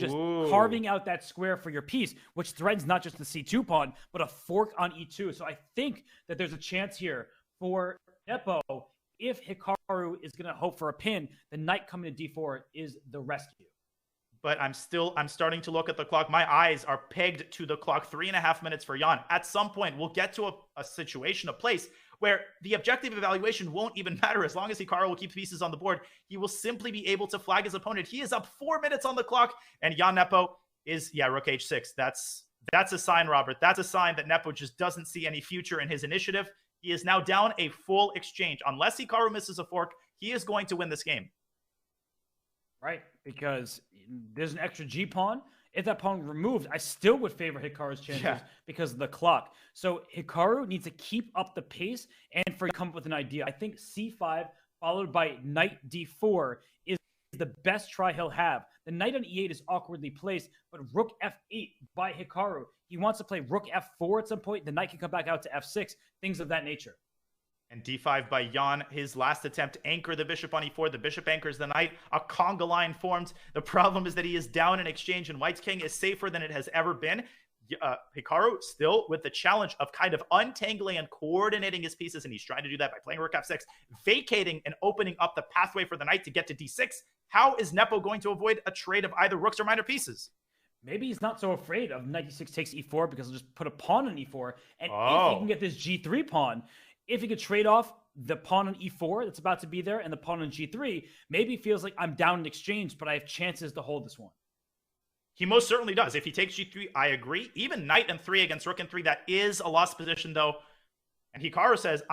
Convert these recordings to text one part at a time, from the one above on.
just carving out that square for your piece, which threatens not just the c2 pawn, but a fork on e2. So I think that there's a chance here for Nepo. If Hikaru is going to hope for a pin, the knight coming to d4 is the rescue. But I'm starting to look at the clock. My eyes are pegged to the clock. 3.5 minutes for Jan. At some point, we'll get to a situation, a place where the objective evaluation won't even matter. As long as Hikaru will keep pieces on the board, he will simply be able to flag his opponent. He is up 4 minutes on the clock, and Jan Nepo is, rook h6. That's a sign, Robert. That's a sign that Nepo just doesn't see any future in his initiative. He is now down a full exchange. Unless Hikaru misses a fork, he is going to win this game. Right, because there's an extra G pawn. If that pawn removed, I still would favor Hikaru's chances because of the clock. So Hikaru needs to keep up the pace and for come up with an idea. I think c5 followed by knight d4 is the best try he'll have. The knight on e8 is awkwardly placed, but rook f8 by Hikaru. He wants to play rook f4 at some point. The knight can come back out to f6, things of that nature. And d5 by Jan, his last attempt, anchor the bishop on e4. The bishop anchors the knight. A conga line formed. The problem is that he is down in exchange, and White's king is safer than it has ever been. Hikaru still with the challenge of kind of untangling and coordinating his pieces, and he's trying to do that by playing rook f6, vacating and opening up the pathway for the knight to get to d6. How is Nepo going to avoid a trade of either rooks or minor pieces? Maybe he's not so afraid of knight d6 takes e4 because he'll just put a pawn on e4, and if he can get this g3 pawn, if he could trade off the pawn on e4 that's about to be there and the pawn on g3, maybe he feels like I'm down in exchange, but I have chances to hold this one. He most certainly does. If he takes g3, I agree. Even knight and 3 against rook and 3, that is a lost position, though. And Hikaru says,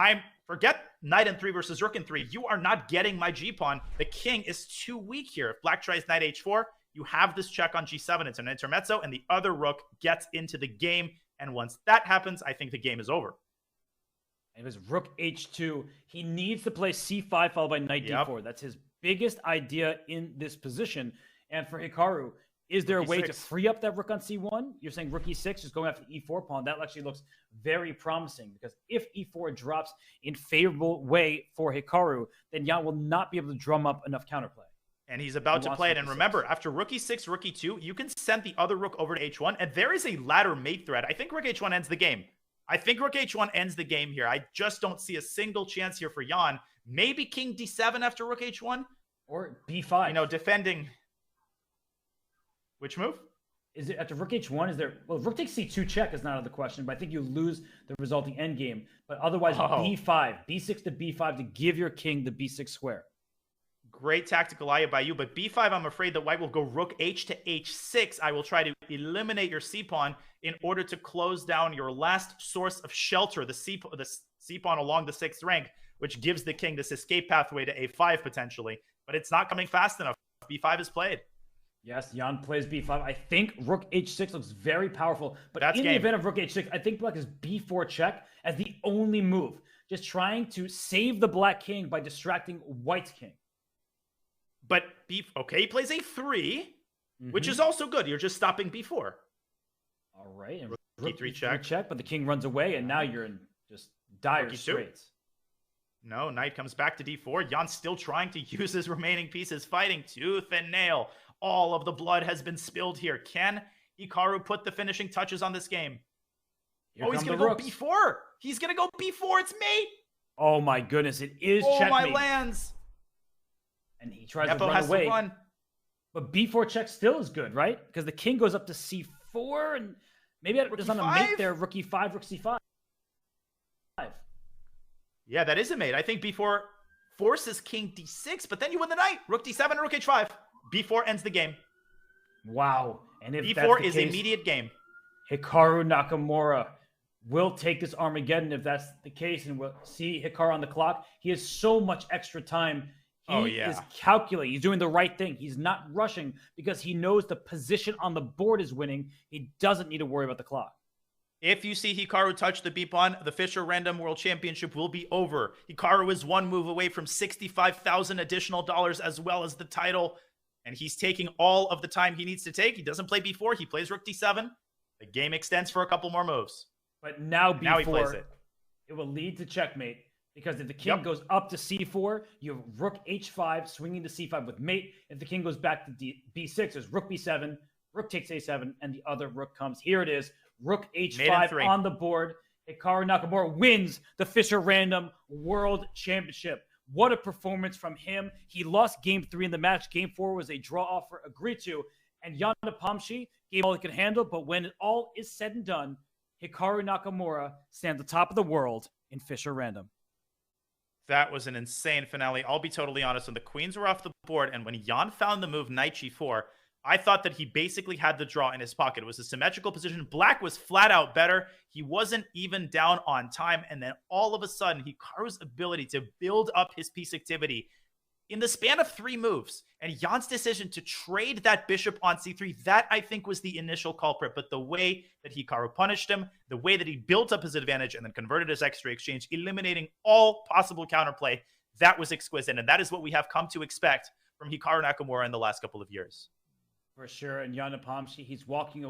forget knight and 3 versus rook and 3. You are not getting my g-pawn. The king is too weak here. If black tries knight h4, you have this check on g7. It's an intermezzo, and the other rook gets into the game. And once that happens, I think the game is over. It was rook h2. He needs to play c5 followed by knight d4. That's his biggest idea in this position. And for Hikaru, is there a way to free up that rook on c1? You're saying rook e6, just going after the e4 pawn. That actually looks very promising because if e4 drops in favorable way for Hikaru, then Jan will not be able to drum up enough counterplay. And he's about to play it. And remember, after rook e6, rook e2, you can send the other rook over to h1. And there is a ladder mate threat. I think rook h1 ends the game. I think rook h1 ends the game here. I just don't see a single chance here for Jan. Maybe king d7 after rook h1? Or b5. Defending. Which move? Is it after rook h1? Is there... Well, rook takes c2 check is not out of the question, but I think you lose the resulting endgame. But otherwise, b5. b6 to b5 to give your king the b6 square. Great tactical eye by you, but b5, I'm afraid that White will go rook h to h6. I will try to eliminate your c-pawn in order to close down your last source of shelter, the c-pawn along the 6th rank, which gives the king this escape pathway to a5 potentially. But it's not coming fast enough. b5 is played. Yes, Jan plays b5. I think rook h6 looks very powerful, but in the event of rook h6, I think black is b4 check as the only move. Just trying to save the black king by distracting White's king. But he plays a3, which is also good. You're just stopping b4. All right, and rook e3 check, but the king runs away, and now you're in just dire straits. No, knight comes back to d4. Jan's still trying to use his remaining pieces, fighting tooth and nail. All of the blood has been spilled here. Can Hikaru put the finishing touches on this game? He's going to go b4. He's going to go b4. It's mate. Oh, my goodness. It is checkmate. Oh, my lands. And he tries to run away. But b4 check still is good, right? Because the king goes up to c4, and maybe there's not a mate there. Rook e5, rook c5. Yeah, that is a mate. I think b4 forces king d6, but then you win the knight. Rook d7 and rook h5. b4 ends the game. Wow. And if b4 is immediate game. Hikaru Nakamura will take this Armageddon if that's the case, and we'll see Hikaru on the clock. He has so much extra time. He is calculating. He's doing the right thing. He's not rushing because he knows the position on the board is winning. He doesn't need to worry about the clock. If you see Hikaru touch the b-pawn, the Fischer Random World Championship will be over. Hikaru is one move away from $65,000 additional dollars as well as the title, and he's taking all of the time he needs to take. He doesn't play b4. He plays rook d7. The game extends for a couple more moves. But now b4, now he plays it. It will lead to checkmate. Because if the king goes up to c4, you have rook h5 swinging to c5 with mate. If the king goes back to b6, there's rook b7, Rook takes a7, and the other rook comes. Here it is. Rook Mate in h5 3. on the board. Hikaru Nakamura wins the Fischer Random World Championship. What a performance from him. He lost game 3 in the match. Game 4 was a draw offer agreed to. And Jan Nepomniachtchi gave all he could handle. But when it all is said and done, Hikaru Nakamura stands atop of the world in Fischer Random. That was an insane finale. I'll be totally honest. When the queens were off the board and when Jan found the move knight g4, I thought that he basically had the draw in his pocket. It was a symmetrical position. Black was flat out better. He wasn't even down on time. And then all of a sudden, Hikaru's ability to build up his piece activity in the span of 3 moves, and Jan's decision to trade that bishop on c3, that I think was the initial culprit. But the way that Hikaru punished him, the way that he built up his advantage and then converted his x3 exchange, eliminating all possible counterplay, that was exquisite. And that is what we have come to expect from Hikaru Nakamura in the last couple of years. For sure. And Jan Nepomniachtchi, he's walking away